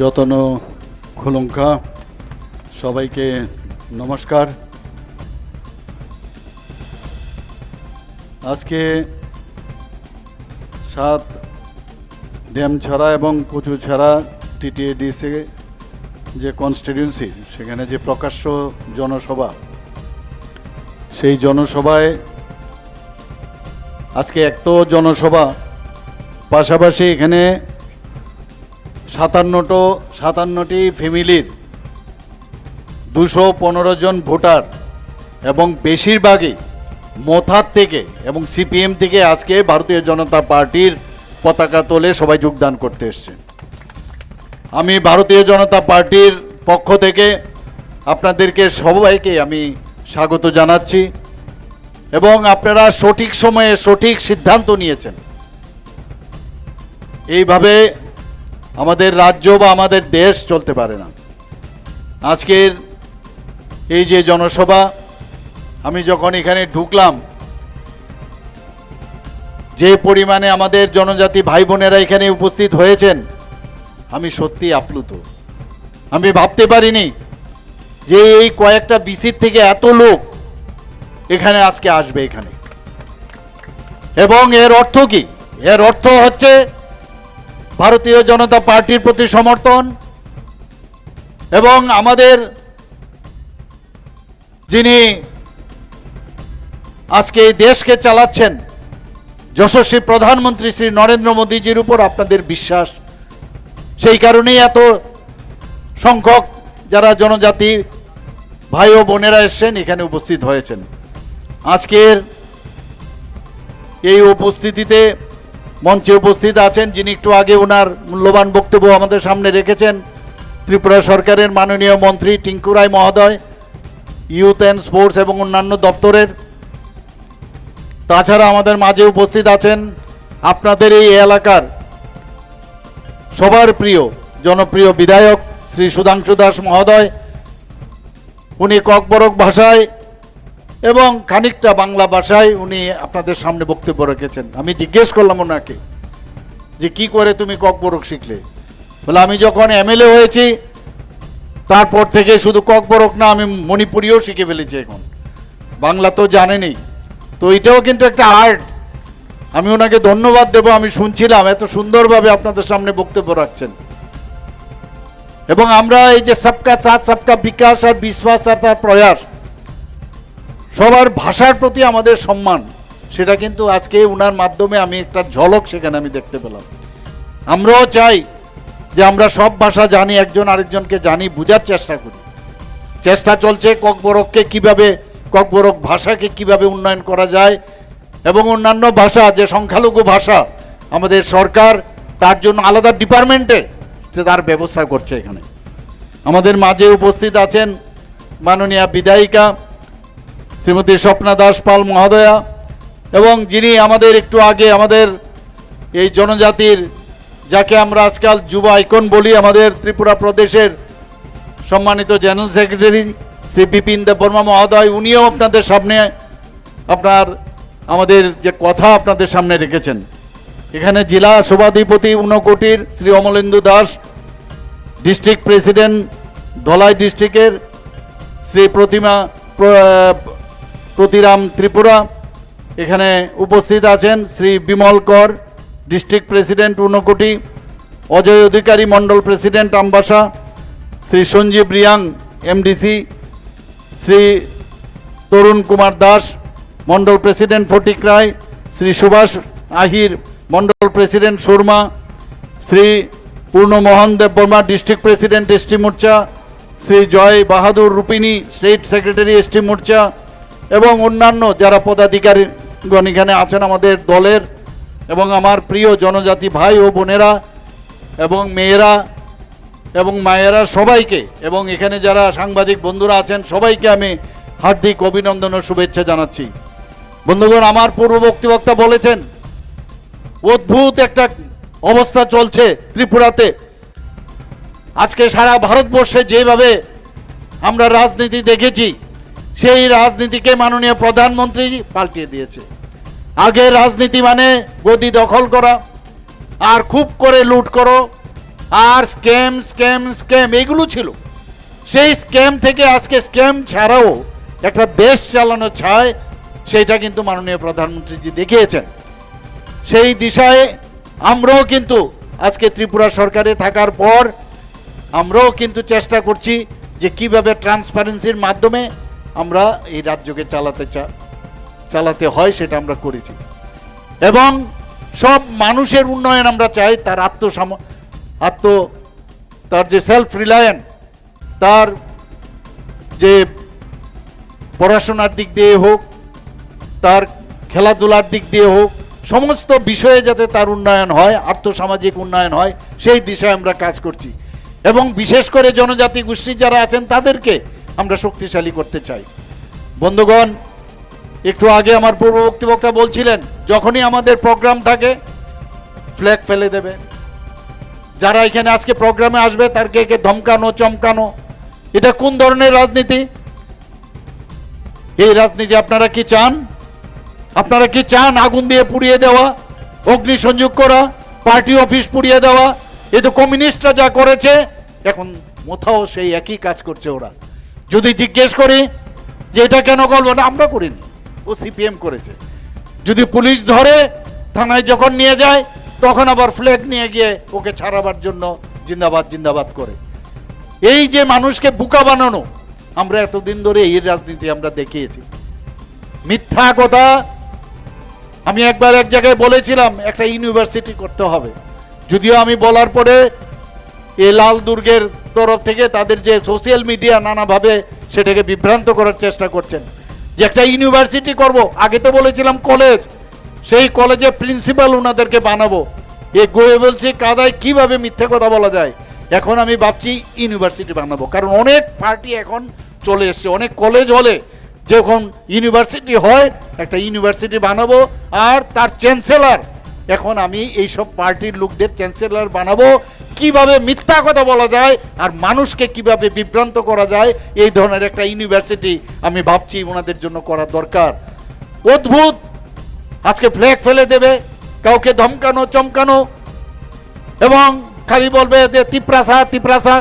যতন খুলঙ্কা সবাইকে নমস্কার। আজকে 7 ড্যামছড়া এবং কচুছড়া টিটিএডিসি যে কনস্টিটিউয়েন্সি সেখানে যে প্রকাশ্য জনসভা, সেই জনসভায় আজকে এক তো জনসভা, পাশাপাশি এখানে 57টি ফ্যামিলির 215 জন ভোটার এবং বেশিরভাগই মোথার থেকে এবং সিপিএম থেকে আজকে ভারতীয় জনতা পার্টির পতাকা তোলে সবাই যোগদান করতে এসছে। আমি ভারতীয় জনতা পার্টির পক্ষ থেকে আপনাদেরকে সবাইকে আমি স্বাগত জানাচ্ছি এবং আপনারা সঠিক সময়ে সঠিক সিদ্ধান্ত নিয়েছেন। এইভাবে আমাদের রাজ্য বা আমাদের দেশ চলতে পারে না। আজকের এই যে জনসভা, আমি যখন এখানে ঢুকলাম, যে পরিমাণে আমাদের জনজাতি ভাই বোনেরা এখানে উপস্থিত হয়েছেন, আমি সত্যি আপ্লুত। আমি ভাবতে পারিনি যে এই কয়েকটা বিসির থেকে এত লোক এখানে আজকে আসবে এখানে। এবং এর অর্থ কি? এর অর্থ হচ্ছে ভারতীয় জনতা পার্টির প্রতি সমর্থন এবং আমাদের যিনি আজকে এই দেশকে চালাচ্ছেন যশস্বী প্রধানমন্ত্রী শ্রী নরেন্দ্র মোদীজির উপর আপনাদের বিশ্বাস। সেই কারণেই এত সংখ্যক যারা জনজাতি ভাই ও বোনেরা এসেছেন এখানে উপস্থিত হয়েছেন। আজকের এই উপস্থিতিতে মঞ্চে উপস্থিত আছেন যিনি একটু আগে ওনার মূল্যবান বক্তব্য আমাদের সামনে রেখেছেন, ত্রিপুরা সরকারের মাননীয় মন্ত্রী টিঙ্কু রায় মহোদয়, ইউথ অ্যান্ড স্পোর্টস এবং অন্যান্য দপ্তরের। তাছাড়া আমাদের মাঝে উপস্থিত আছেন আপনাদের এই এলাকার সবার প্রিয় জনপ্রিয় বিধায়ক শ্রী সুধাংশু দাস মহোদয়। উনি ককবরক ভাষায় এবং খানিকটা বাংলা ভাষায় উনি আপনাদের সামনে বক্তব্য রেখেছেন। আমি জিজ্ঞেস করলাম ওনাকে যে কি করে তুমি ককবরক শিখলে? বলে আমি যখন এমএলএ হয়েছি তারপর থেকে শুধু ককবরক না, আমি মণিপুরিও শিখে ফেলেছি। এখন বাংলা তো জানেনই, তো এটাও কিন্তু একটা আর্ট। আমি ওনাকে ধন্যবাদ দেব। আমি শুনছিলাম এত সুন্দরভাবে আপনাদের সামনে বক্তব্য রাখছেন। এবং আমরা এই যে সবকা সাথ সবকা বিকাশ আর বিশ্বাস আর তার প্রয়াস, সবার ভাষার প্রতি আমাদের সম্মান, সেটা কিন্তু আজকে উনার মাধ্যমে আমি একটা ঝলক সেখানে আমি দেখতে পেলাম। আমরাও চাই যে আমরা সব ভাষা জানি, একজন আরেকজনকে জানি, বোঝার চেষ্টা করি। চেষ্টা চলছে ককবরককে কিভাবে, ককবরক ভাষাকে কিভাবে উন্নয়ন করা যায় এবং অন্যান্য ভাষা যে সংখ্যালঘু ভাষা আমাদের সরকার তার জন্য আলাদা ডিপার্টমেন্টে তার ব্যবস্থা করছে। এখানে আমাদের মাঝে উপস্থিত আছেন মাননীয়া বিধায়িকা শ্রীমতী স্বপ্না দাস পাল মহোদয়া এবং যিনি আমাদের একটু আগে আমাদের এই জনজাতির, যাকে আমরা আজকাল যুব আইকন বলি, আমাদের ত্রিপুরা প্রদেশের সম্মানিত জেনারেল সেক্রেটারি শ্রী বিপিন দেববর্মা মহোদয়, উনিও আপনাদের সামনে আমাদের যে কথা আপনাদের সামনে রেখেছেন। এখানে জেলা সভাধিপতি ঊনকোটির শ্রী অমলেন্দু দাস, ডিস্ট্রিক্ট প্রেসিডেন্ট ধলাই ডিস্ট্রিক্টের শ্রী প্রতিরাম ত্রিপুরা, এখানে উপস্থিত আছেন Shri Bimal Kar, district president Unakoti, Ajay Adhikari mandal president Ambassa, Shri Sanjib Reang MDC, Shri Tarun Kumar Das mandal president Fatikroy, Shri Subhash Ahir mandal president Surma, Shri Purnamohan Debbarma district president ST Morcha, Shri Joy Bahadur Rupini state secretary ST Morcha এবং অন্যান্য যারা পদাধিকারীগণ এখানে আছেন আমাদের দলের, এবং আমার প্রিয় জনজাতি ভাই ও বোনেরা এবং মেয়েরা এবং মায়েরা সবাইকে, এবং এখানে যারা সাংবাদিক বন্ধুরা আছেন সবাইকে আমি হার্দিক অভিনন্দন ও শুভেচ্ছা জানাচ্ছি। বন্ধুগণ, আমার পূর্ব বক্তা বলেছেন অদ্ভুত একটা অবস্থা চলছে ত্রিপুরাতে। আজকে সারা ভারতবর্ষে যেভাবে আমরা রাজনীতি দেখেছি, সেই রাজনীতিকে মাননীয় প্রধানমন্ত্রী পাল্টিয়ে দিয়েছে। আগে রাজনীতি মানে গদি দখল করা আর খুব করে লুট করো আর স্ক্যাম স্ক্যাম স্ক্যাম এগুলো ছিল। সেই স্ক্যাম থেকে আজকে স্ক্যাম ছাড়াও একটা দেশ চালানো চায়, সেইটা কিন্তু মাননীয় প্রধানমন্ত্রীজি দেখিয়েছেন। সেই দিশায় আমরাও কিন্তু আজকে ত্রিপুরা সরকারে থাকার পর আমরাও কিন্তু চেষ্টা করছি যে কিভাবে ট্রান্সপারেন্সির মাধ্যমে আমরা এই রাজ্যকে চালাতে হয়, সেটা আমরা করেছি। এবং সব মানুষের উন্নয়ন আমরা চাই, তার তার যে সেলফ রিলায়েন্স, তার যে পড়াশোনার দিক দিয়ে হোক, তার খেলাধুলার দিক দিয়ে হোক, সমস্ত বিষয়ে যাতে তার উন্নয়ন হয়, আর্থসামাজিক উন্নয়ন হয়, সেই দিশায় আমরা কাজ করছি। এবং বিশেষ করে জনজাতি গোষ্ঠী যারা আছেন তাদেরকে আমরা শক্তিশালী করতে চাই। বন্ধুগণ, একটু আগে আমার পূর্ববর্তী বক্তা বলছিলেন, যখনই আমাদের প্রোগ্রাম থাকে ফ্ল্যাগ ফেলে দেবে। যারা এখানে আজকে প্রোগ্রামে আসবে তাদেরকে ধমকানো চমকানো, এটা কোন ধরনের রাজনীতি? এই রাজনীতি আপনারা কি চান? আপনারা কি চান আগুন দিয়ে পুড়িয়ে দেওয়া, অগ্নিসংযোগ করা, পার্টি অফিস পুড়িয়ে দেওয়া? এ তো কমিউনিস্টরা যা করেছে, এখন কোথাও সেই একই কাজ করছে ওরা। যদি জিজ্ঞেস করি যে এটা কেন করবো না, আমরা করিনি, ও সিপিএম করেছে। যদি পুলিশ ধরে থানায় যখন নিয়ে যায়, তখন আবার ফ্ল্যাগ নিয়ে গিয়ে ওকে ছাড়াবার জন্য জিন্দাবাদ জিন্দাবাদ করে। এই যে মানুষকে বোকা বানানো, আমরা এতদিন ধরে এই রাজনীতি আমরা দেখিয়েছি। মিথ্যা কথা। আমি একবার এক জায়গায় বলেছিলাম একটা ইউনিভার্সিটি করতে হবে, যদিও আমি বলার পরে এই লাল দুর্গের তরফ থেকে তাদের যে সোশ্যাল মিডিয়া নানাভাবে সেটাকে বিভ্রান্ত করার চেষ্টা করছেন যে একটা ইউনিভার্সিটি করব। আগে তো বলেছিলাম কলেজ, সেই কলেজে প্রিন্সিপাল ওনাদেরকে বানাবো। এই গোয়েবলসি কাদায় কিভাবে মিথ্যে কথা বলা যায়। এখন আমি ভাবছি ইউনিভার্সিটি বানাবো, কারণ অনেক পার্টি এখন চলে এসছে। অনেক কলেজ হলে যখন ইউনিভার্সিটি হয়, একটা ইউনিভার্সিটি বানাবো। আর তার চ্যান্সেলর, এখন আমি এইসব পার্টির লোকদের চ্যান্সেলর বানাবো। কিভাবে মিথ্যা কথা বলা যায় আর মানুষকে কিভাবে বিভ্রান্ত করা যায়, এই ধরনের একটা ইউনিভার্সিটি আমি ভাবছি ওনাদের জন্য করা দরকার। অদ্ভুত আজকে ফ্ল্যাগ ফেলে দেবে, কাউকে ধমকানো চমকানো, এবং খালি বলবে যে তিপ্রাসা তিপ্রাসা।